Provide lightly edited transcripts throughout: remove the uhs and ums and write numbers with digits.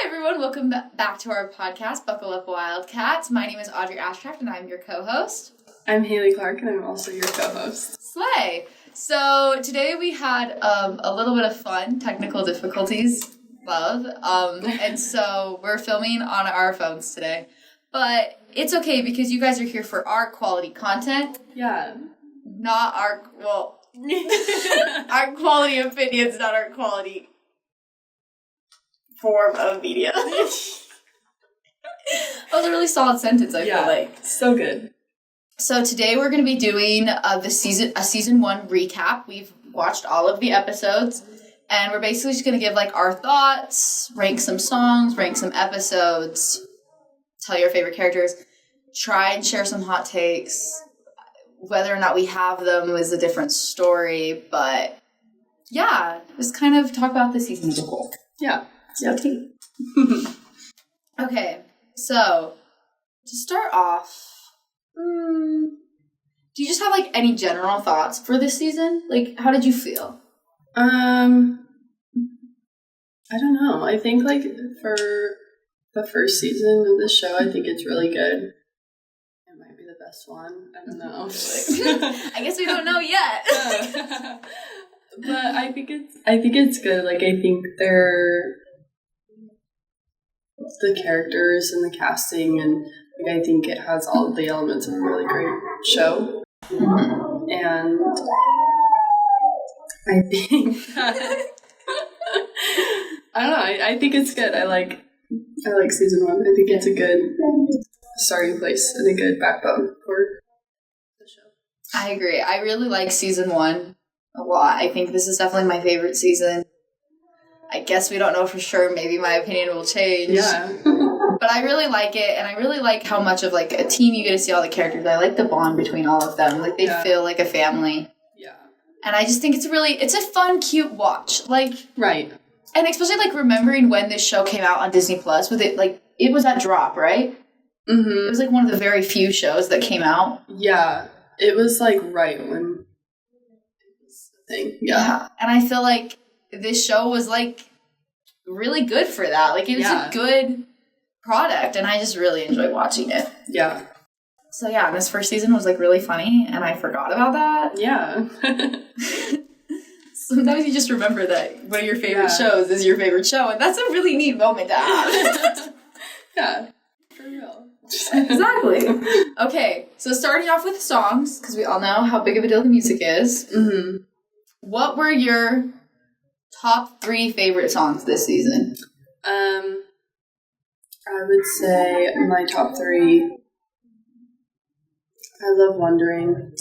Hi everyone, welcome back to our podcast, Buckle Up Wildcats. My name is Audrey Ashcraft and I'm your co-host. I'm Haley Clark and I'm also your co-host. Slay! So today we had a little bit of fun, technical difficulties, and so we're filming on our phones today. But it's okay because you guys are here for our quality content. Yeah. Not our, our quality opinions, not our quality form of media. That was a really solid sentence, I feel like. So good. So today we're going to be doing a season 1 recap. We've watched all of the episodes, and we're basically just going to give like our thoughts, rank some songs, rank some episodes, tell your favorite characters, try and share some hot takes. Whether or not we have them is a different story, but yeah, just kind of talk about the season as a whole. Yeah. Okay. Okay, so to start off, do you just have like any general thoughts for this season? Like, how did you feel? I don't know. I think like for the first season of this show, I think it's really good. It might be the best one. I don't know. I guess we don't know yet. But I think it's good. Like I think the characters and the casting, and like I think it has all of the elements of a really great show. Mm-hmm. And I think I don't know. I think it's good. I like season 1. I think it's a good starting place and a good backbone for the show. I agree. I really like season 1 a lot. I think this is definitely my favorite season. I guess we don't know for sure. Maybe my opinion will change. Yeah. But I really like it, and I really like how much of like a team you get to see all the characters. I like the bond between all of them. Like they feel like a family. Yeah. And I just think it's a fun, cute watch. Like right. And especially like remembering when this show came out on Disney Plus with it, like it was at drop, right? Mm-hmm. It was like one of the very few shows that came out. Yeah. It was like right when it was the thing. Yeah. And I feel like this show was like really good for that. Like it was a good product, and I just really enjoyed watching it. Yeah. So yeah, this first season was like really funny, and I forgot about that. Yeah. Sometimes you just remember that one of your favorite shows is your favorite show, and that's a really neat moment to have. Yeah. For real. Exactly. Okay, so starting off with songs, because we all know how big of a deal the music is. Mm-hmm. What were your top 3 favorite songs this season? I would say my top 3. I love Wondering.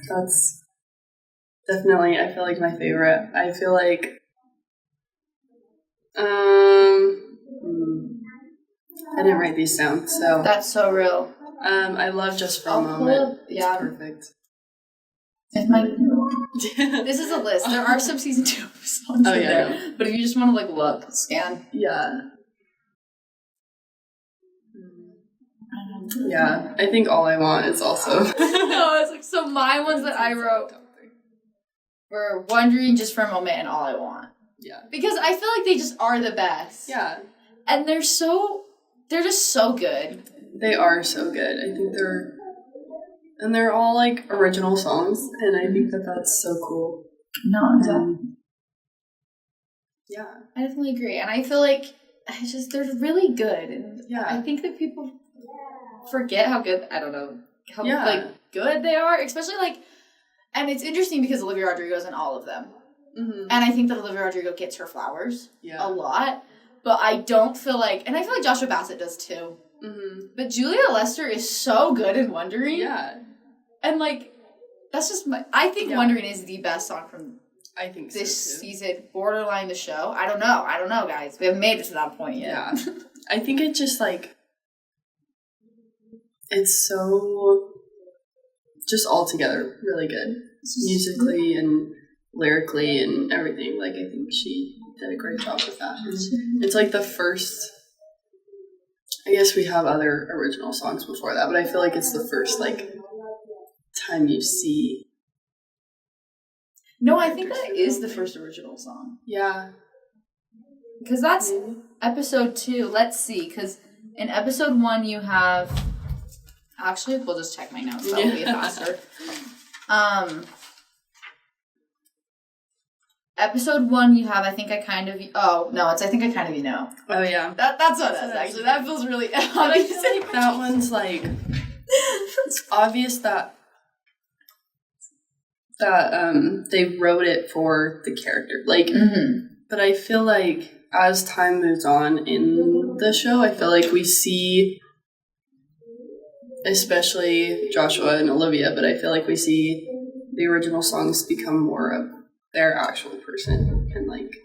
That's definitely, I feel like, my favorite. I feel like I didn't write these down, so that's so real. I love Just for a Moment. Yeah. It's perfect. This is a list. There are some season 2 songs in there. No. But if you just want to like look, scan. Yeah. Yeah. I think All I Want is also. No, it's like, so my ones that I wrote were Wondering, Just for a Moment, and All I Want. Yeah. Because I feel like they just are the best. Yeah. And they're just so good. They are so good. I think they're all like original songs, and I think that's so cool. No, exactly. Yeah. I definitely agree. And I feel like they're really good. And yeah. I think that people forget how good, like good they are, especially like, and it's interesting because Olivia Rodrigo's in all of them. Mm-hmm. And I think that Olivia Rodrigo gets her flowers a lot, but I don't feel like, and I feel like Joshua Bassett does too. Mm-hmm. But Julia Lester is so good in Wondering. Yeah. And like, that's just I think Wondering is the best song from this season, borderline the show. I don't know, guys. We haven't made it to that point yet. Yeah. I think it just like, it's so just altogether really good. Musically and lyrically and everything. Like, I think she did a great job with that. It's like the first, I guess we have other original songs before that, but I feel like it's the first like time you see. No, I think that is the first original song. Yeah. Because that's episode 2, let's see, because in episode 1 you have... Actually, we'll just check my notes. That'll be faster. Episode 1 you have, I think I kind of... Oh, no, it's I think I kind of you know. Oh, yeah. That's what it is, actually. That feels really obvious. I feel like that one's, like... It's obvious that they wrote it for the character. Like, but I feel like as time moves on in the show, I feel like we see... especially Joshua and Olivia, but I feel like we see the original songs become more of their actual person and, like,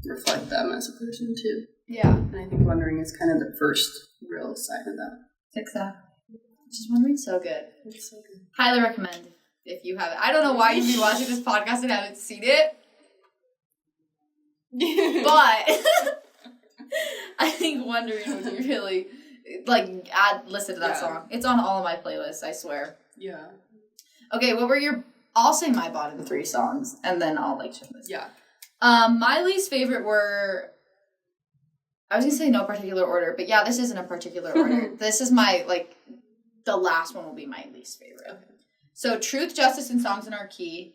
reflect them as a person, too. Yeah. And I think Wondering is kind of the first real sign of that. Exactly. Just Wondering's so good. It's so good. Highly recommend if you haven't. I don't know why you'd be watching this podcast and haven't seen it, but I think Wondering would be really... Like, listen to that song. It's on all of my playlists, I swear. Yeah. Okay, what were your... I'll say my bottom 3 songs, and then I'll, like, check this. Yeah. My least favorite were... I was gonna say no particular order, but yeah, this isn't a particular order. This is my, like... The last one will be my least favorite. Okay. So, Truth, Justice, and Songs in Our Key.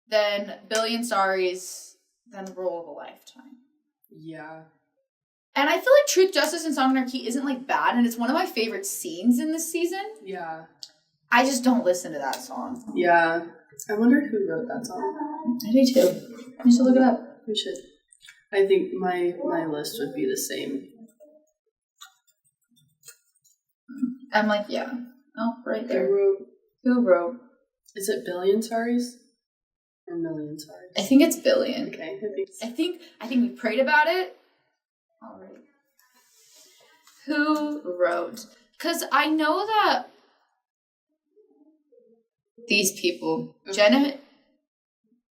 Then Billion Sorries. Then Role of a Lifetime. Yeah. And I feel like Truth, Justice, and Song in Our Key isn't, like, bad, and it's one of my favorite scenes in this season. Yeah. I just don't listen to that song. Yeah. I wonder who wrote that song. I do, too. We should look it up. We should. I think my list would be the same. I'm like, yeah. Oh, right there. Who wrote? Is it Billion Sorries? Or Million Sorries? I think it's Billion. Okay, I think so. I think we prayed about it. All right. Who wrote? Because I know that these people, okay.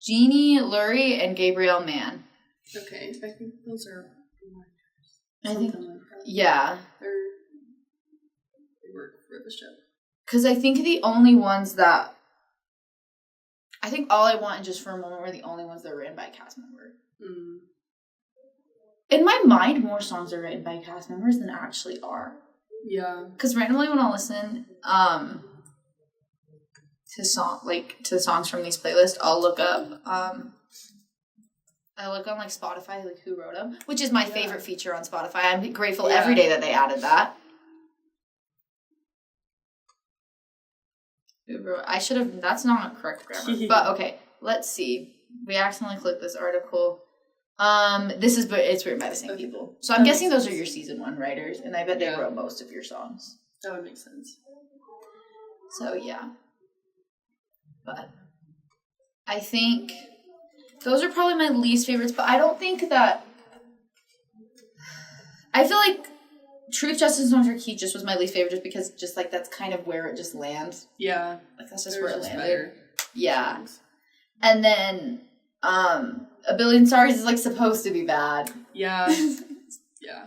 Jeannie Lurie and Gabrielle Mann. Okay, I think those are I think, like that. Yeah. They work for the show. Because I think the only ones that... I think All I Want and Just for a Moment were the only ones that were written by a cast member. In my mind, more songs are written by cast members than actually are. Yeah. Because randomly when I listen to songs from these playlists, I'll look up... I look on, like, Spotify, like, who wrote them, which is my favorite feature on Spotify. I'm grateful every day that they added that. Who wrote... I should have... That's not correct grammar. But, okay, let's see. We accidentally clicked this article. It's written by the same people. So I'm guessing those are your season 1 writers, and I bet they wrote most of your songs. That would make sense. So, yeah. But I think... Those are probably my least favorites, but I don't think that... I feel like Truth, Justice, and Songs in Our Key just was my least favorite just because just, like, that's kind of where it just lands. Yeah. Like, that's just where it landed. Better. Yeah. And then, A Billion Sorries is, like, supposed to be bad. Yeah. Yeah.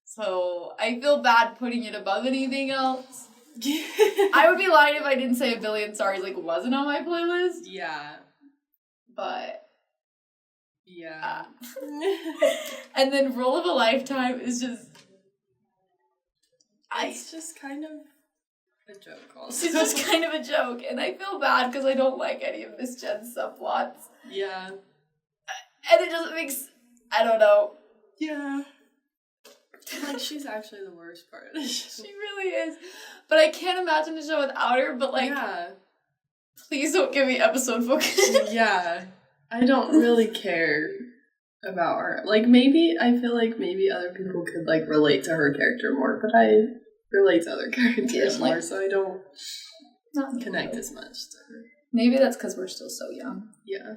So, I feel bad putting it above anything else. I would be lying if I didn't say A Billion Sorries, like, wasn't on my playlist. Yeah. But... Yeah. And then Role of a Lifetime is just... It's just kind of a joke also. It's just kind of a joke, and I feel bad because I don't like any of Miss Jen's subplots. Yeah. And it just makes... I don't know. Yeah. Like, she's actually the worst part of the show. She really is. But I can't imagine the show without her, but, like... Yeah. Please don't give me episode focus. Yeah. I don't really care about her. Like, I feel like maybe other people could, like, relate to her character more, but I relate to other characters more, so I don't connect as much to her. Maybe that's because we're still so young. Yeah.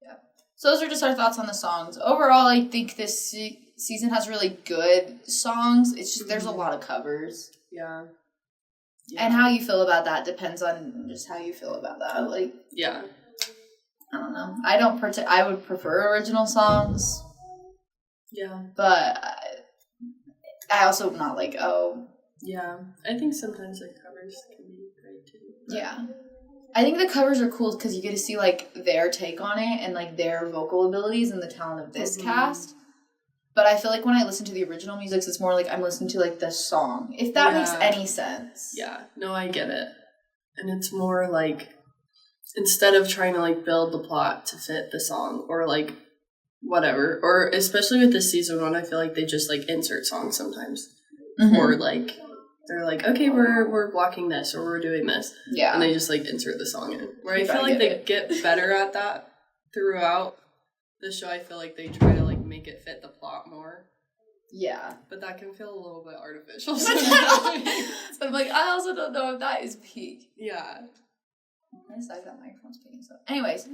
Yeah. So those are just our thoughts on the songs. Overall, I think this season has really good songs. It's just, there's a lot of covers. Yeah. And how you feel about that depends on just how you feel about that. Like, yeah. I don't know. I would prefer original songs. Yeah. But I also am not like, oh. Yeah. I think sometimes the covers can be great too. But... Yeah. I think the covers are cool because you get to see, like, their take on it and, like, their vocal abilities and the talent of this cast. But I feel like when I listen to the original music, it's more like I'm listening to, like, the song. If that makes any sense. Yeah. No, I get it. And it's more like, instead of trying to, like, build the plot to fit the song or, like, whatever, or especially with this season 1, I feel like they just, like, insert songs sometimes. Or, like, they're like, okay, we're blocking this or we're doing this. Yeah. And they just, like, insert the song in. Where I feel like they get better at that throughout the show. I feel like they try to, like, make it fit the plot more. Yeah. But that can feel a little bit artificial. But I'm like, I also don't know if that is peak. Yeah. I decided that microphone's peaking. So, anyways,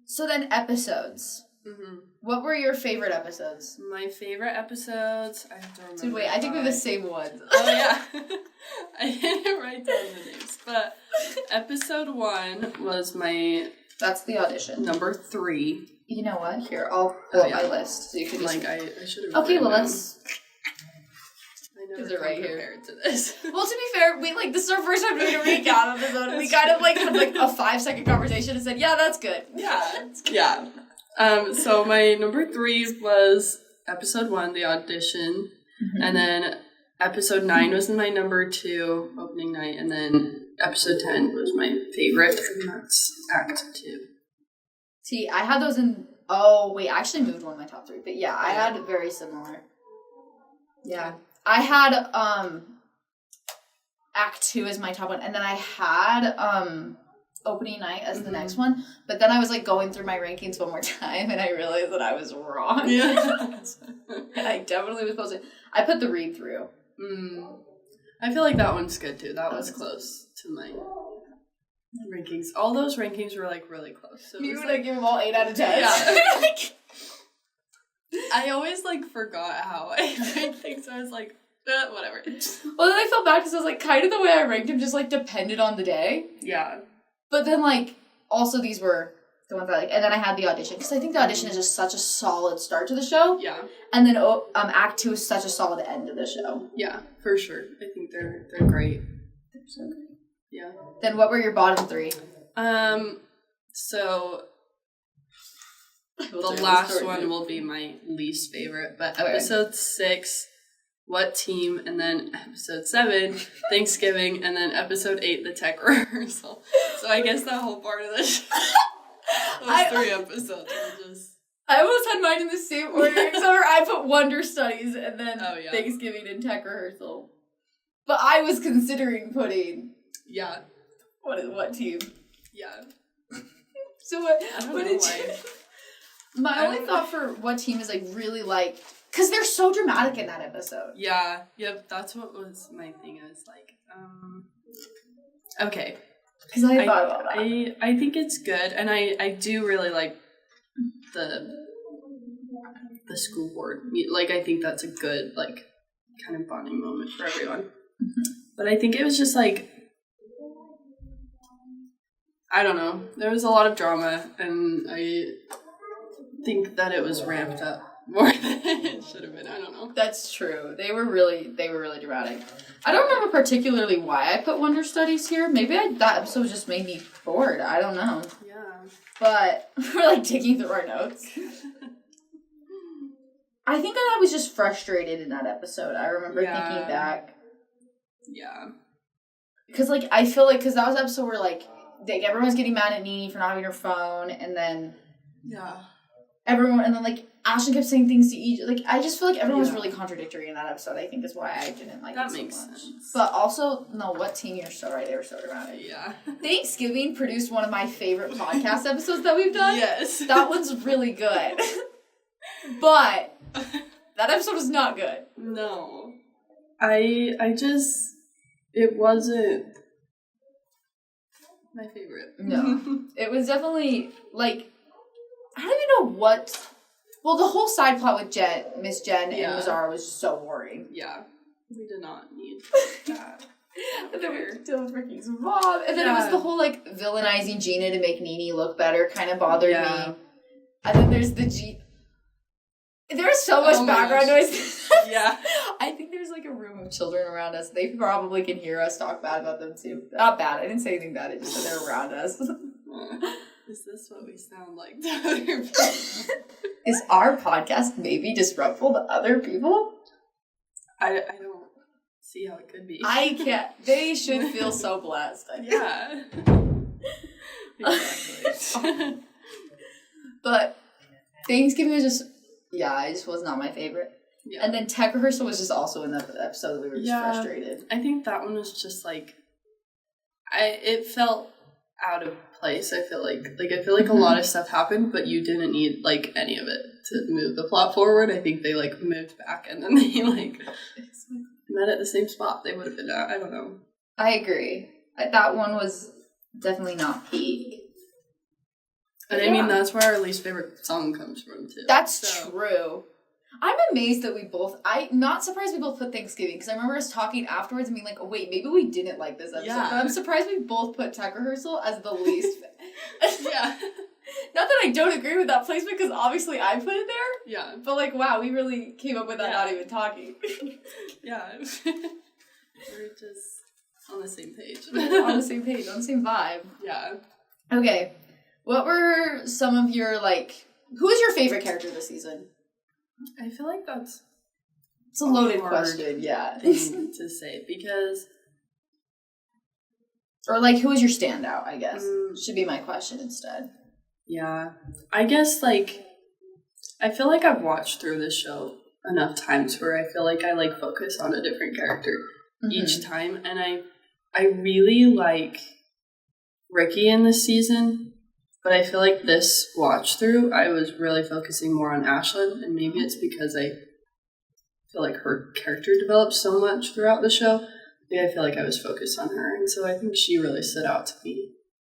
so then episodes. Mm-hmm. What were your favorite episodes? My favorite episodes, I have to remember. Dude, wait, I think we have the same ones. Oh, yeah. I didn't write down the names. But episode 1 was my... That's the audition. Number 3. You know what? Here, I'll pull up my list so you can just... Like, I should have... Okay, well, let's... I never right prepared to this. Well, to be fair, this is our first time doing a recap episode. We kind of, had, a 5-second conversation and said, yeah, that's good. Yeah, that's good. Yeah. So my number 3 was episode 1, the audition. Mm-hmm. And then episode 9 was my number 2, opening night. And then episode 10 was my favorite, and that's Act 2. See, I had those in... Oh, wait, I actually moved one of my top 3. But yeah, I had very similar. Yeah. I had Act 2 as my top one. And then I had opening night as the next one. But then I was, going through my rankings one more time, and I realized that I was wrong. Yeah. And I definitely was supposed to... I put the read through. I feel like that one's good, too. That was close to my... rankings. All those rankings were really close. So you would give them all 8 out of 10. Yeah. I always forgot how I ranked things. So I was whatever. Well, then I felt bad because I was kind of the way I ranked them just depended on the day. Yeah. But then also these were the ones I and then I had the audition because I think the audition is just such a solid start to the show. Yeah. And then Act 2 is such a solid end to the show. Yeah, for sure. I think they're great. They're so great. Yeah. Then what were your bottom 3? So the last one will be my least favorite, but episode 6, What Team, and then episode 7, Thanksgiving, and then episode 8, the tech rehearsal. So I guess that whole part of the show, those 3 episodes were just... I almost had mine in the same order, except for I put Wonder Studies and then Thanksgiving and tech rehearsal. But I was considering putting... Yeah. What team? Yeah. So what did you... My only thought for what team is really because they're so dramatic in that episode. Yeah. Yep. That's what was my thing. I was okay. Because I thought about that. I think it's good, and I do really like the school board. I think that's a good kind of bonding moment for everyone. Mm-hmm. But I think it was just I don't know. There was a lot of drama, and I think that it was ramped up more than it should have been. I don't know. That's true. They were really dramatic. I don't remember particularly why I put Wonder Studies here. Maybe that episode just made me bored. I don't know. Yeah. But we're digging through our notes. I think I was just frustrated in that episode. I remember thinking back. Yeah. Because I feel because that was an episode where everyone's getting mad at Nene for not having her phone, and then everyone, and then Ashton kept saying things to each. I just feel everyone was really contradictory in that episode. I think is why I didn't like it so much. Sense. But also, no, what team? You're so right. They were so dramatic. Yeah. Thanksgiving produced one of my favorite podcast episodes that we've done. Yes. That one's really good. But that episode was not good. No. I just it wasn't my favorite. No. It was definitely I don't even know what. Well, the whole side plot with Miss Jen and Mazzara was just so boring. Yeah. We did not need that. And then we were dealing with Ricky's mom. And then it was the whole villainizing Gina to make Nene look better kind of bothered me. And then there's the there's so much background noise. Yeah. I think there's a room of children around us. They probably can hear us talk bad about them too. Not bad. I didn't say anything bad. I just said they're around us. Is this what we sound like to other people? Is our podcast maybe disruptful to other people? I don't see how it could be. I can't. They should feel so blessed. Yeah. Exactly. But Thanksgiving was just, it just was not my favorite. Yeah. And then tech rehearsal was just also in the episode that we were just frustrated. I think that one was just like, it felt out of place. I feel like a lot of stuff happened, but you didn't need like any of it to move the plot forward. I think they like moved back and then they like met at the same spot. They would have been I don't know. I agree. That one was definitely not peak. And I mean, that's where our least favorite song comes from, too. That's true. I'm amazed that I'm not surprised we both put Thanksgiving, because I remember us talking afterwards and being like, oh, wait, maybe we didn't like this episode. Yeah. But I'm surprised we both put tech rehearsal as the least. Yeah. Not that I don't agree with that placement, because obviously I put it there. Yeah. But like, wow, we really came up with that not even talking. Yeah. We're just on the same page. On the same page, on the same vibe. Yeah. Okay. What were some of your, who is your favorite character this season? I feel like that's... It's a loaded question, yeah. Thing to say, because... Or, who is your standout, I guess? Should be my question instead. Yeah. I guess, I feel like I've watched through this show enough times where I feel like I, focus on a different character each time, and I really like Ricky in this season. But I feel like this watch through, I was really focusing more on Ashlyn, and maybe it's because I feel like her character developed so much throughout the show. Maybe I feel like I was focused on her, and so I think she really stood out to me.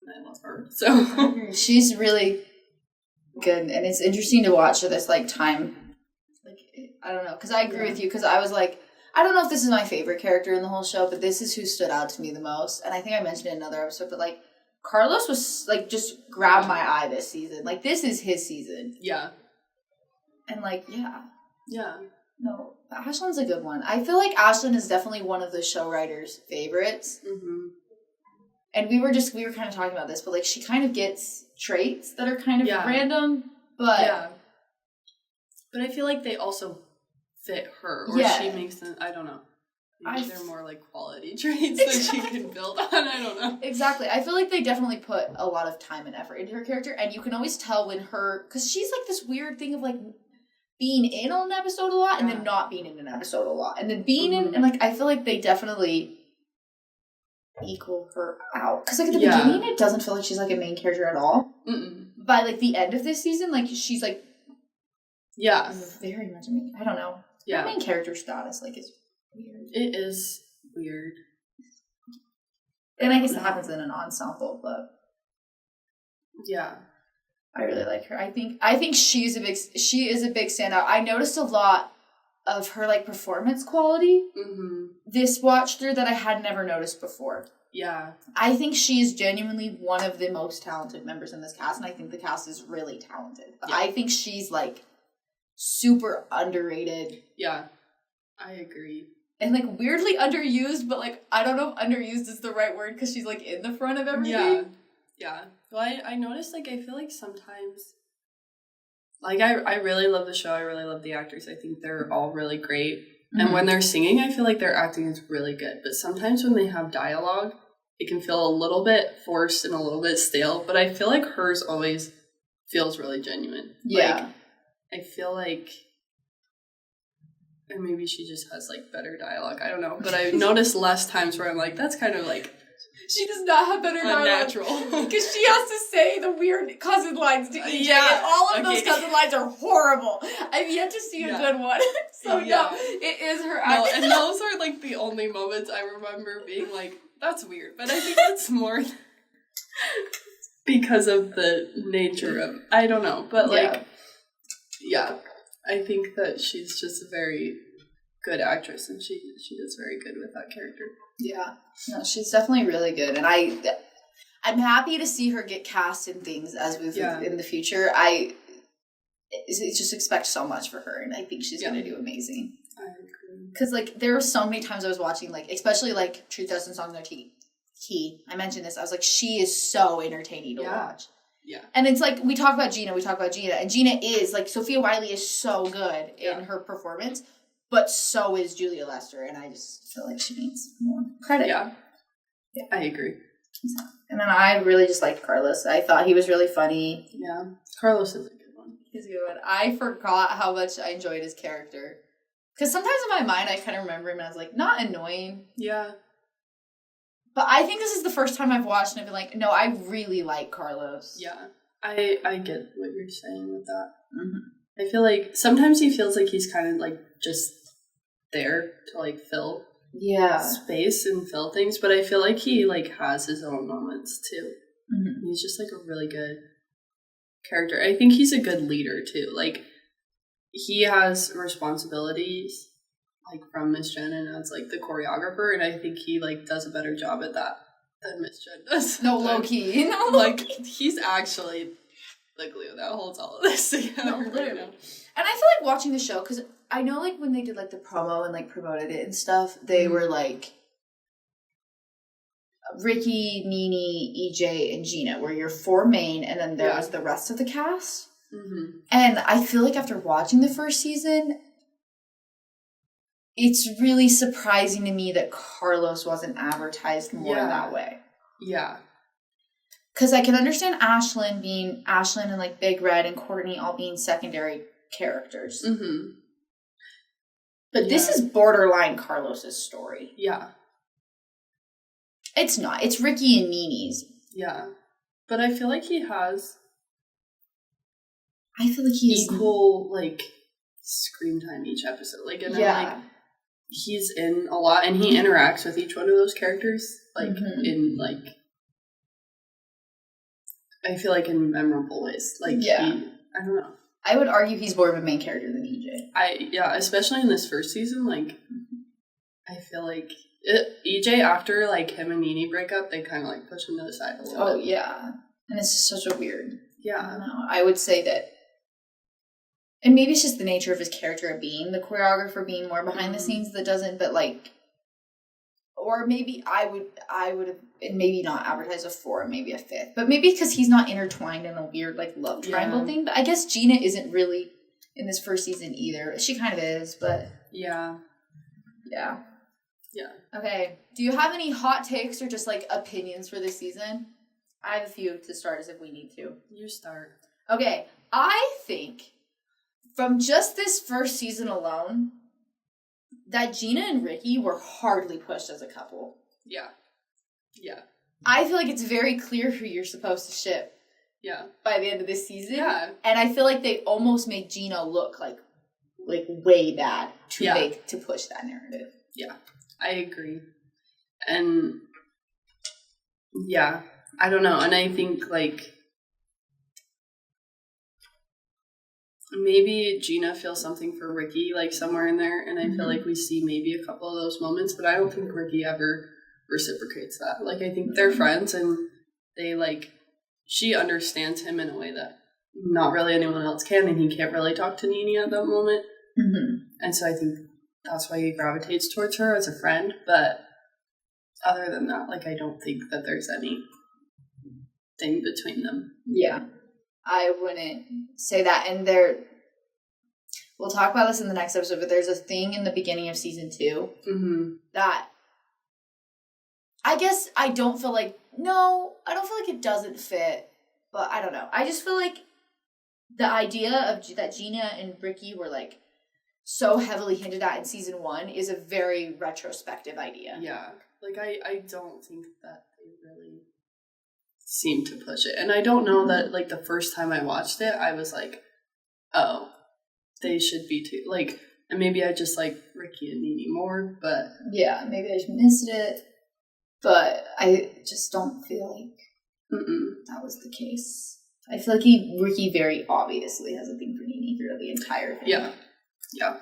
And I love her. So she's really good, and it's interesting to watch her this time. I don't know, because I agree with you, because I was like, I don't know if this is my favorite character in the whole show, but this is who stood out to me the most. And I think I mentioned it in another episode, but Carlos was, just grabbed my eye this season. This is his season. Yeah. And, yeah. Yeah. No, Ashlyn's a good one. I feel like Ashlyn is definitely one of the show writers' favorites. Mm-hmm. And we were kind of talking about this, but, she kind of gets traits that are kind of random, but... Yeah. But I feel like they also fit her, or she makes them... I don't know. Maybe they're more quality traits that she can build on. I don't know. Exactly. I feel like they definitely put a lot of time and effort into her character, and you can always tell when because she's this weird thing of being in on an episode a lot and then not being in an episode a lot, and then being in, and I feel like they definitely equal her out, because at the beginning it doesn't feel like she's a main character at all. By the end of this season, she's very much I don't know. Her main character status is weird. It is weird. And I guess it happens in an ensemble, but yeah. I really like her. I think she is a big standout. I noticed a lot of her performance quality this watch through that I had never noticed before. Yeah. I think she is genuinely one of the most talented members in this cast, and I think the cast is really talented. But I think she's super underrated. Yeah. I agree. And weirdly underused, but I don't know if underused is the right word, because she's in the front of everything. Yeah. Well, I noticed I feel like sometimes I really love the show. I really love the actors. I think they're all really great. Mm-hmm. And when they're singing, I feel like their acting is really good. But sometimes when they have dialogue, it can feel a little bit forced and a little bit stale. But I feel like hers always feels really genuine. Yeah. I feel like... And maybe she just has, better dialogue. I don't know. But I've noticed less times where I'm that's kind of, She does not have better dialogue. Unnatural. Because she has to say the weird cousin lines to EJ. And all of those cousin lines are horrible. I've yet to see a good one. So, no, it is her acting. And those are, the only moments I remember being that's weird. But I think that's more because of the nature of... I don't know. But, I think that she's just a very good actress, and she does very good with that character. Yeah. No, she's definitely really good, and I'm happy to see her get cast in things as we in the future. I just expect so much for her, and I think she's going to do amazing. I agree. Because, there were so many times I was watching, especially, Truth, Tests, and Songs Are Key. I mentioned this. I was she is so entertaining to watch. Yeah. And it's like, we talk about Gina, and Gina is, like, Sophia Wiley is so good in her performance, but so is Julia Lester, and I just feel like she needs more credit. Yeah. I agree. And then I really just liked Carlos. I thought he was really funny. Yeah. Carlos is a good one. He's a good one. I forgot how much I enjoyed his character. Because sometimes in my mind, I kind of remember him as, like, not annoying. Yeah. But I think this is the first time I've watched and I've been like, no, I really like Carlos. Yeah. I get what you're saying with that. Mm-hmm. I feel like sometimes he feels like he's kind of, like, just there to, like, fill space and fill things. But I feel like he, like, has his own moments, too. Mm-hmm. He's just, like, a really good character. I think he's a good leader, too. Like, he has responsibilities, like, from Miss Jen and as, like, the choreographer, and I think he, like, does a better job at that than Miss Jen does. No, low-key. No, like, he's actually the glue that holds all of this together. No, literally. And I feel like watching the show, because I know, like, when they did, like, the promo and, like, promoted it and stuff, they were, like, Ricky, Nene, EJ, and Gina were your 4 main, and then there was the rest of the cast. Mm-hmm. And I feel like after watching the first season, it's really surprising to me that Carlos wasn't advertised more in that way. Yeah. Because I can understand Ashlyn being Ashlyn and, like, Big Red and Courtney all being secondary characters. Mm-hmm. But this is borderline Carlos's story. Yeah. It's not. It's Ricky and Nene's. Yeah. But I feel like he has... I feel like he's... equal, like, screen time each episode. Like, and like, he's in a lot, and he interacts with each one of those characters, like, in, like... I feel like in memorable ways. Like, I don't know. I would argue he's more of a main character than EJ. Especially in this first season, like, I feel like EJ, after, like, him and Nene break up, they kind of, like, push him to the side a little bit. Oh, yeah. And it's just such a weird... Yeah. I don't know. I would say that... And maybe it's just the nature of his character of being the choreographer, being more behind the scenes that doesn't, but, like... Or maybe I would have, and maybe not advertise a 4, maybe a 5th. But maybe because he's not intertwined in a weird, like, love triangle thing. But I guess Gina isn't really in this first season either. She kind of is, but... Yeah. Yeah. Yeah. Okay. Do you have any hot takes or just, like, opinions for this season? I have a few to start as if we need to. You start. Okay. I think from just this first season alone... that Gina and Ricky were hardly pushed as a couple. Yeah. Yeah. I feel like it's very clear who you're supposed to ship. Yeah. By the end of this season. Yeah. And I feel like they almost made Gina look like way bad to push that narrative. Yeah. I agree. And yeah, I don't know. And I think, like, maybe Gina feels something for Ricky, like, somewhere in there, and I feel like we see maybe a couple of those moments, but I don't think Ricky ever reciprocates that. Like, I think they're friends, and they, like, she understands him in a way that not really anyone else can, and he can't really talk to Nene at that moment. Mm-hmm. And so I think that's why he gravitates towards her as a friend, but other than that, like, I don't think that there's any thing between them. Yeah. I wouldn't say that. And we'll talk about this in the next episode, but there's a thing in the beginning of season 2 that I guess I don't feel like it doesn't fit, but I don't know. I just feel like the idea of that Gina and Ricky were, like, so heavily hinted at in season 1 is a very retrospective idea. Yeah. Like, I don't think that they really seem to push it. And I don't know that, like, the first time I watched it, I was like, oh, they should be too. Like, and maybe I just like Ricky and Nene more, but... Yeah, maybe I just missed it. But I just don't feel like that was the case. I feel like Ricky very obviously has a thing for Nene throughout the entire thing. Yeah. Yeah.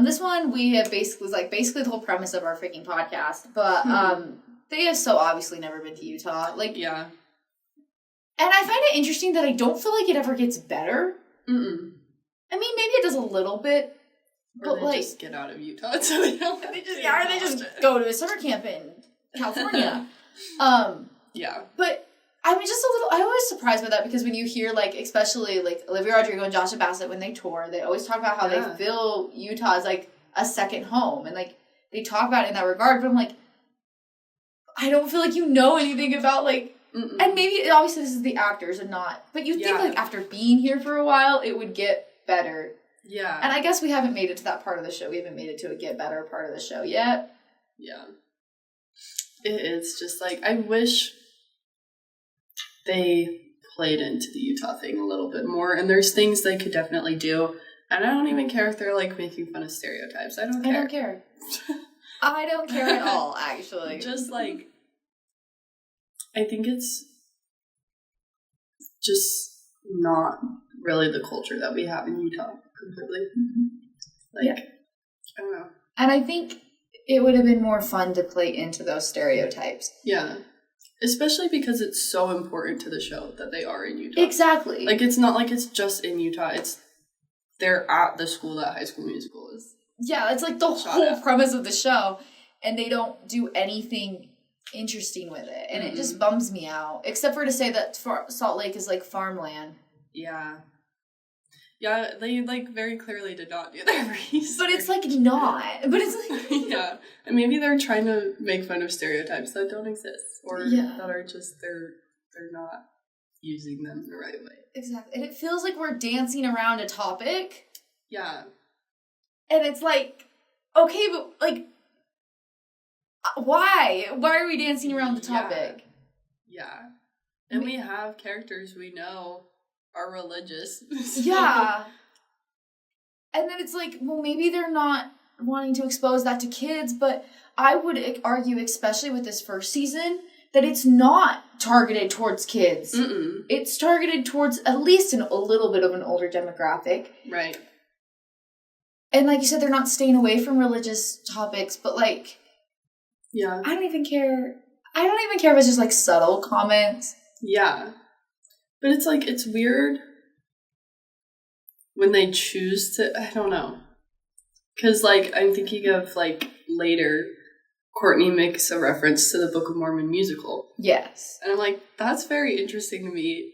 This one we have basically the whole premise of our freaking podcast, but they have so obviously never been to Utah. Like, yeah. And I find it interesting that I don't feel like it ever gets better. Mm-mm. I mean, maybe it does a little bit, but they, like, just get out of Utah, so they don't. They just go to a summer camp in California. Yeah. But I'm just a little, I'm always surprised by that because when you hear, like, especially, like, Olivia Rodrigo and Joshua Bassett, when they tour, they always talk about how they feel Utah as, like, a second home. And, like, they talk about it in that regard, but I'm like, I don't feel like you know anything about, like, and maybe, obviously, this is the actors and not, but you'd think, like, after being here for a while, it would get better. Yeah. And I guess we haven't made it to that part of the show. We haven't made it to a get better part of the show yet. Yeah. It is just, like, I wish they played into the Utah thing a little bit more, and there's things they could definitely do, and I don't even care if they're, like, making fun of stereotypes. I don't care. I don't care at all, actually. Just, like, I think it's just not really the culture that we have in Utah completely. Like, I don't know. And I think it would have been more fun to play into those stereotypes. Yeah. Especially because it's so important to the show that they are in Utah. Exactly. Like, it's not like it's just in Utah. They're at the school that High School Musical is. Yeah, it's like the whole premise of the show. And they don't do anything interesting with it. And it just bums me out. Except for to say that Salt Lake is, like, farmland. Yeah. Yeah, they, like, very clearly did not do their research. But it's, like, not. But it's, like... Yeah. And maybe they're trying to make fun of stereotypes that don't exist. Or that are just, they're not using them the right way. Exactly. And it feels like we're dancing around a topic. Yeah. And it's like, okay, but, like, why? Why are we dancing around the topic? Yeah. And we have characters we know are religious. So. Yeah. And then it's like, well, maybe they're not wanting to expose that to kids, but I would argue, especially with this first season, that it's not targeted towards kids. It's targeted towards at least a little bit of an older demographic. Right. And like you said, they're not staying away from religious topics, but like... Yeah. I don't even care if it's just like subtle comments. Yeah. But it's like, it's weird when they choose to, I don't know. Because, like, I'm thinking of, like, later, Courtney makes a reference to the Book of Mormon musical. Yes. And I'm like, that's very interesting to me.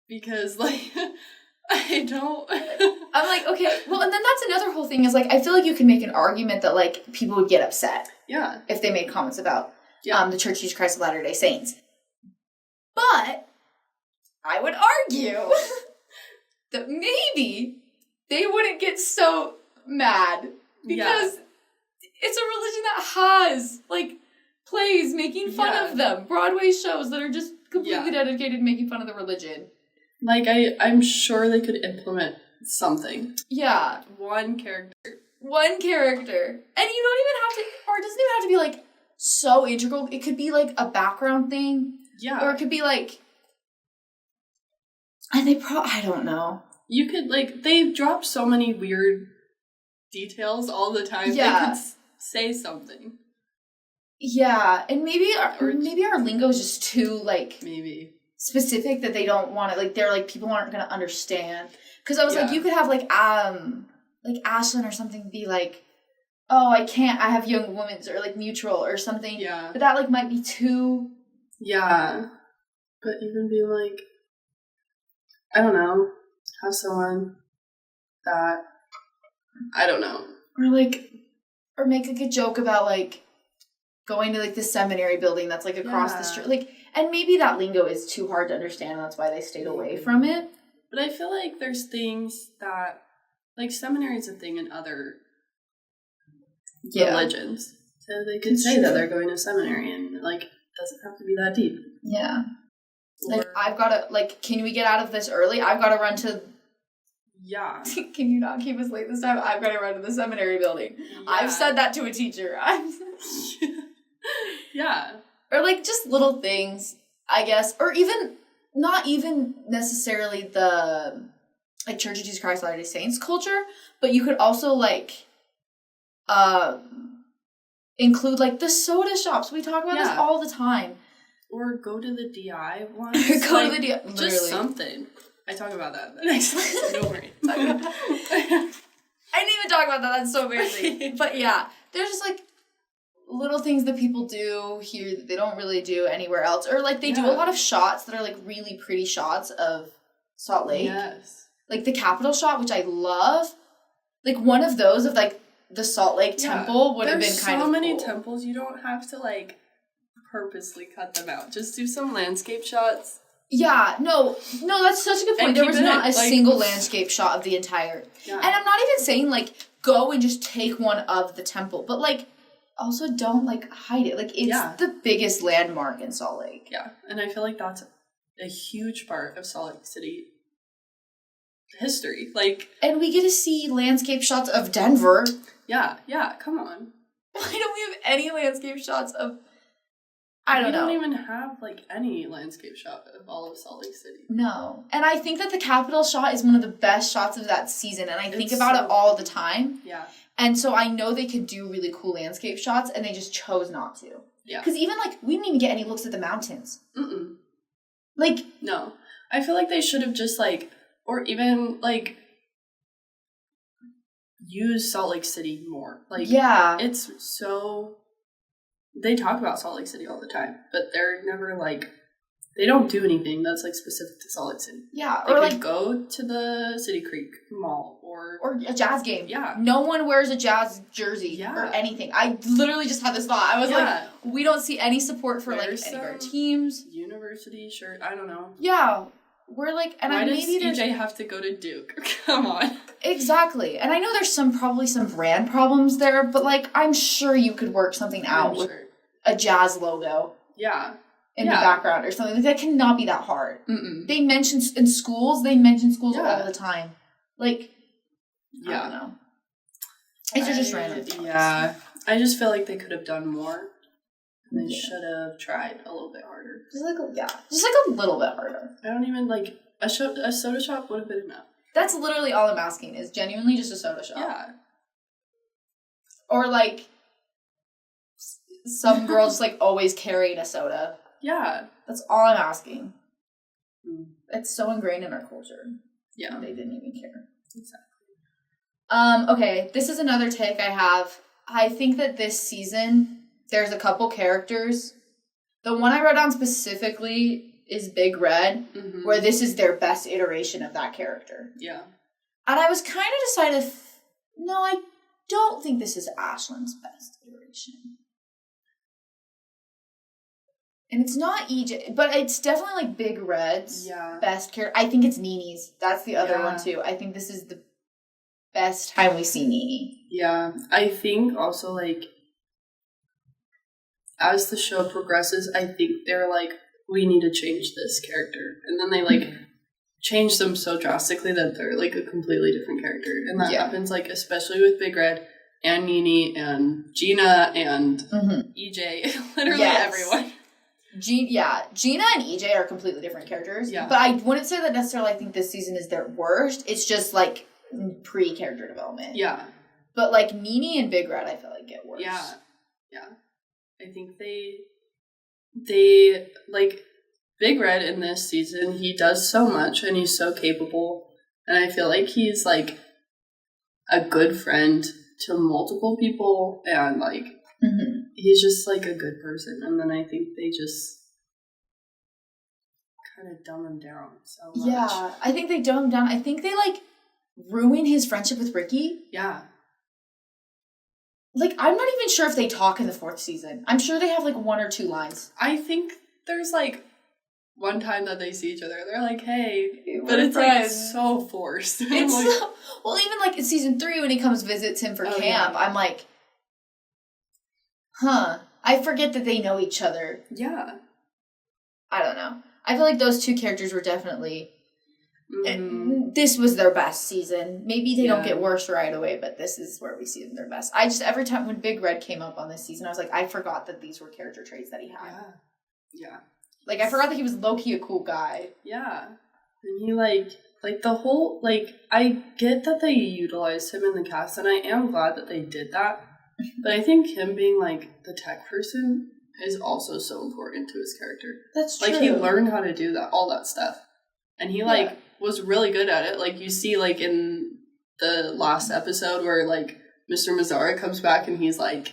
Because, like, I don't... I'm like, okay, well, and then that's another whole thing is, like, I feel like you can make an argument that, like, people would get upset. Yeah. If they made comments about the Church of Jesus Christ of Latter-day Saints. But I would argue that maybe they wouldn't get so mad because it's a religion that has, like, plays making fun of them. Broadway shows that are just completely dedicated to making fun of the religion. Like, I'm sure they could implement something. Yeah. One character. And you don't even have to, or it doesn't even have to be, like, so integral. It could be, like, a background thing. Yeah. Or it could be, like, and I don't know. You could, like, they drop so many weird details all the time. Yeah. They could say something. Yeah, and maybe our lingo is just too, like... Maybe. Specific that they don't want it. Like, they're like, people aren't going to understand. Because I was like, you could have, like Ashlyn or something be like, oh, I have young women's, or, like, neutral or something. Yeah. But that, like, might be too... Yeah. But even be like, I don't know, have someone that, I don't know. Or make, like, a joke about, like, going to, like, the seminary building that's, like, across the street. Like, and maybe that lingo is too hard to understand, and that's why they stayed away from it. But I feel like there's things that, like, seminary is a thing in other religions. So they could say that they're going to seminary, and, like, it doesn't have to be that deep. Yeah. Like, I've got to, like, can we get out of this early? I've got to run to... Yeah. Can you not keep us late this time? I've got to run to the seminary building. Yeah. I've said that to a teacher. Yeah. Or, like, just little things, I guess. Or even, not even necessarily the, like, Church of Jesus Christ of Latter-day Saints culture, but you could also, like, include, like, the soda shops. We talk about this all the time. Or go to the DI ones. To the DI. Just something. I talk about that the next time. Don't worry. I didn't even talk about that. That's so embarrassing. But, yeah. There's just, like, little things that people do here that they don't really do anywhere else. Or, like, they do a lot of shots that are, like, really pretty shots of Salt Lake. Yes. Like, the Capitol shot, which I love. Like, one of those of, like, the Salt Lake Temple would have been kind of cool. So many cool. temples, you don't have to, like, purposely cut them out. Just do some landscape shots. Yeah, no, that's such a good point. There was not a single landscape shot of the entire... Yeah. And I'm not even saying, like, go and just take one of the temple. But, like, also don't, like, hide it. Like, it's the biggest landmark in Salt Lake. Yeah, and I feel like that's a huge part of Salt Lake City history. Like... And we get to see landscape shots of Denver. Yeah, come on. Why don't we have any landscape shots of... I don't know. We don't even have, like, any landscape shot of all of Salt Lake City. No. And I think that the Capitol shot is one of the best shots of that season, and I think about it all the time. Yeah. And so I know they could do really cool landscape shots, and they just chose not to. Yeah. Because even, like, we didn't even get any looks at the mountains. Mm-mm. Like... No. I feel like they should have just, like, or even, like, use Salt Lake City more. Like, it's so... They talk about Salt Lake City all the time, but they're never, like... They don't do anything that's, like, specific to Salt Lake City. Yeah, They or, could like... go to the City Creek Mall, or a Jazz game. Yeah. No one wears a Jazz jersey or anything. I literally just had this thought. I was like, we don't see any support for, like, any of our teams. University shirt, I don't know. Yeah. We're like, and why does maybe EJ have to go to Duke? Come on. Exactly. And I know there's probably some brand problems there, but, like, I'm sure you could work something out with a Jazz logo. Yeah. In the background or something. Like, that cannot be that hard. Mm-mm. They mention schools all the time. Like, I don't know. It's just random thoughts. Yeah. I just feel like they could have done more. And they should have tried a little bit harder. Just like a little bit harder. I don't even, like, a soda shop would have been enough. That's literally all I'm asking, is genuinely just a soda shop. Yeah. Or, like, some girl just, like, always carrying a soda. Yeah. That's all I'm asking. It's so ingrained in our culture. Yeah. They didn't even care. Exactly. Okay, this is another take I have. I think that this season, there's a couple characters. The one I wrote down specifically is Big Red, where this is their best iteration of that character. Yeah. And I was kind of decided, no, I don't think this is Ashlyn's best iteration. And it's not EJ, but it's definitely, like, Big Red's best character. I think it's Nini's. That's the other one, too. I think this is the best time we see Nini. Yeah. I think also, like, as the show progresses, I think they're like, we need to change this character. And then they, like, change them so drastically that they're, like, a completely different character. And that happens, like, especially with Big Red and Nini and Gina and EJ. Literally everyone. Gina and EJ are completely different characters. Yeah. But I wouldn't say that necessarily I think this season is their worst. It's just, like, pre-character development. Yeah. But, like, Nini and Big Red, I feel like, get worse. Yeah. I think they, like, Big Red in this season, he does so much and he's so capable. And I feel like he's, like, a good friend to multiple people and, like, he's just, like, a good person. And then I think they just kind of dumb him down so much. Yeah, I think they dumb him down. I think they, like, ruin his friendship with Ricky. Yeah. Like, I'm not even sure if they talk in the 4th season. I'm sure they have, like, 1 or 2 lines. I think there's, like, one time that they see each other. They're like, hey. But it's, like, so forced. It's like, so... Well, even, like, in season 3 when he comes visits him for camp, I'm like, I forget that they know each other. Yeah. I don't know. I feel like those two characters were definitely... This was their best season. Maybe they don't get worse right away, but this is where we see them their best. Every time when Big Red came up on this season, I was like, I forgot that these were character traits that he had. Yeah. Like, I forgot that he was low-key a cool guy. Yeah. And he, like the whole, like, I get that they utilized him in the cast, and I am glad that they did that. But I think him being, like, the tech person is also so important to his character. That's true. Like, he learned how to do that, all that stuff. And he, like, was really good at it. Like, you see, like, in the last episode where, like, Mr. Mazzara comes back and he's like,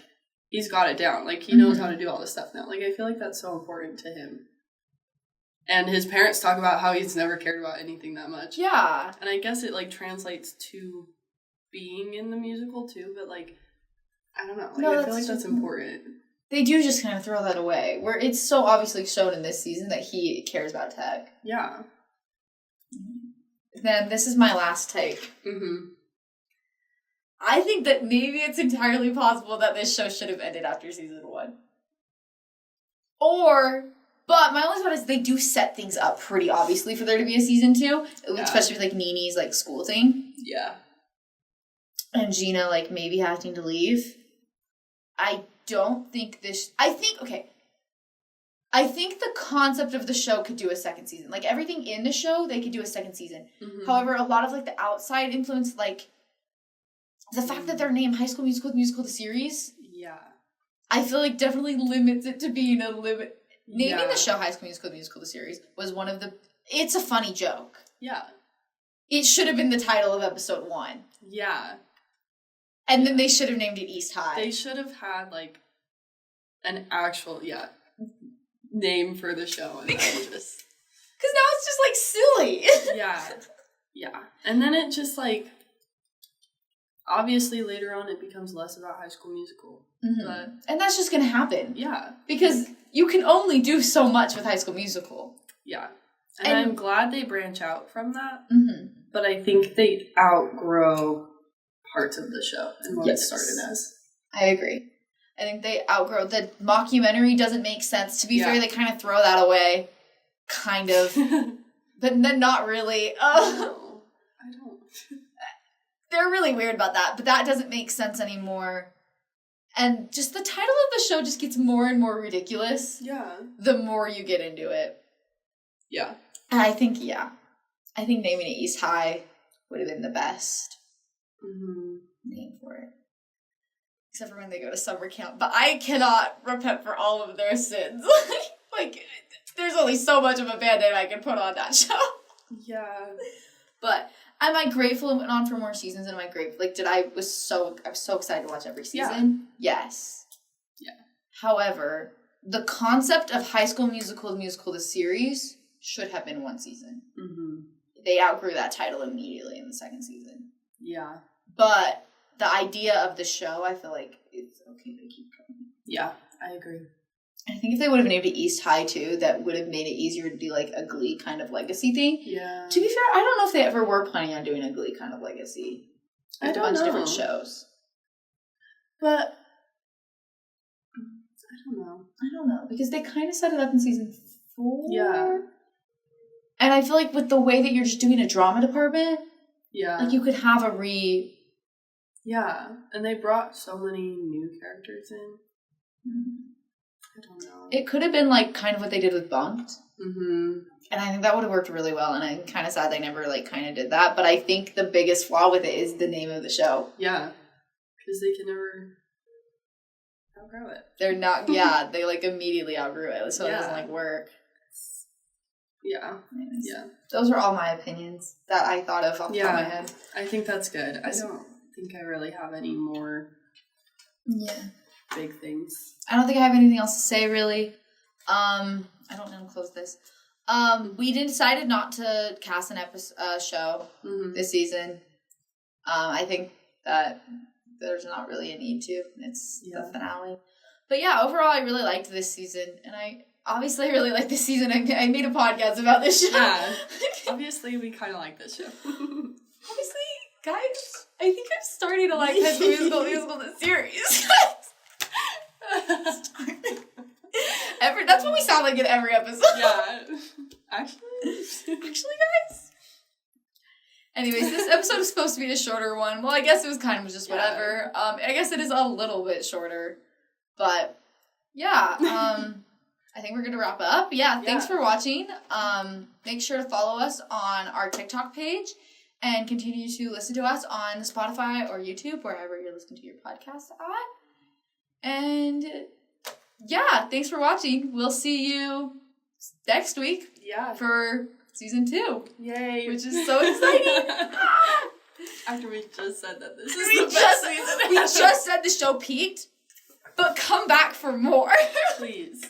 he's got it down. Like, he knows how to do all this stuff now. Like, I feel like that's so important to him. And his parents talk about how he's never cared about anything that much. Yeah. And I guess it, like, translates to being in the musical, too. But, like, I don't know. Like, I feel like that's important. They do just kind of throw that away. Where it's so obviously shown in this season that he cares about tech. Yeah. Then this is my last take. Mm-hmm. I think that maybe it's entirely possible that this show should have ended after season 1. But my only thought is they do set things up pretty obviously for there to be a season 2, especially with, like, Nini's, like, school thing. Yeah. And Gina, like, maybe having to leave. I don't think I think the concept of the show could do a second season. Like, everything in the show, they could do a second season. Mm-hmm. However, a lot of, like, the outside influence, like, the fact that they're named High School Musical, the series. Yeah. I feel like definitely limits it to being a limit. Naming the show High School Musical, the series was one of the... It's a funny joke. Yeah. It should have been the title of episode 1. Yeah. And then they should have named it East High. They should have had, like, an actual, name for the show. And because now it's just, like, silly. Yeah. And then it just, like... Obviously, later on, it becomes less about High School Musical. Mm-hmm. And that's just going to happen. Yeah. Because you can only do so much with High School Musical. Yeah. And I'm glad they branch out from that. Mm-hmm. But I think they outgrow parts of the show and what it started as. I agree. I think they outgrow... The mockumentary doesn't make sense. To be fair, they kind of throw that away. Kind of. But then not really. No, I don't. They're really weird about that, but that doesn't make sense anymore. And just the title of the show just gets more and more ridiculous. Yeah. The more you get into it. Yeah. And I think naming it East High would have been the best name for it. Except for when they go to summer camp. But I cannot repent for all of their sins. Like, there's only so much of a Band-Aid I can put on that show. Yeah. But... Am I grateful it went on for more seasons? And am I grateful? Like, I was so excited to watch every season. Yeah. Yes. Yeah. However, the concept of High School Musical, the series, should have been 1 season. Mm-hmm. They outgrew that title immediately in the 2nd season. Yeah. But the idea of the show, I feel like it's okay to keep going. Yeah, I agree. I think if they would have named it East High, too, that would have made it easier to do, like, a Glee kind of legacy thing. Yeah. To be fair, I don't know if they ever were planning on doing a Glee kind of legacy. I don't know. A bunch of different shows. But, I don't know. Because they kind of set it up in season 4. Yeah. And I feel like with the way that you're just doing a drama department, like, you could have Yeah. And they brought so many new characters in. I don't know. It could have been, like, kind of what they did with Bunked. Mm-hmm. And I think that would have worked really well. And I'm kind of sad they never, like, kind of did that. But I think the biggest flaw with it is the name of the show. Yeah. Because they can never outgrow it. They're not, they, like, immediately outgrew it. So it doesn't, like, work. Yeah. Anyways. Yeah. Those are all my opinions that I thought of off the top of my head. I think that's good. I don't think I really have any more big things. I don't think I have anything else to say, really. I don't know how to close this. We decided not to cast an show this season. I think that there's not really a need to. It's the finale. But yeah, overall, I really liked this season. And I obviously really liked this season. I made a podcast about this show. Yeah. Obviously, we kind of like this show. Obviously, guys, I think I'm starting to like High School Musical, the series. That's what we sound like in every episode. Yeah. Actually, guys. Anyways, this episode is supposed to be a shorter one. Well, I guess it was kind of just whatever. I guess it is a little bit shorter. But, yeah. I think we're going to wrap up. Yeah, thanks for watching. Make sure to follow us on our TikTok page. And continue to listen to us on Spotify or YouTube, wherever you're listening to your podcast at. And, yeah, thanks for watching. We'll see you next week for season 2. Yay. Which is so exciting. After we just said that this is the best season. We just said the show peaked. but come back for more. Please.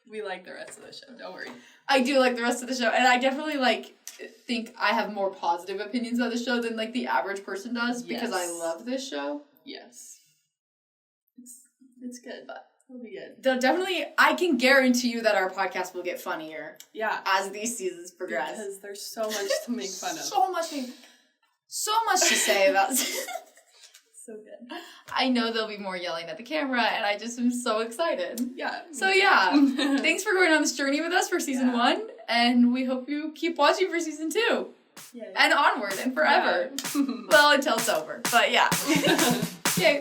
We like the rest of the show, don't worry. I do like the rest of the show, and I definitely, like, think I have more positive opinions of the show than, like, the average person does, because I love this show. Yes. It's good, but it'll be good. Definitely, I can guarantee you that our podcast will get funnier. Yeah. As these seasons progress. Because there's so much to make fun of. So much to say about So good. I know there'll be more yelling at the camera, and I just am so excited. Yeah. So yeah, thanks for going on this journey with us for season 1, and we hope you keep watching for season 2. Yeah. And onward and forever. Yeah. Well, until it's over. But yeah. Okay.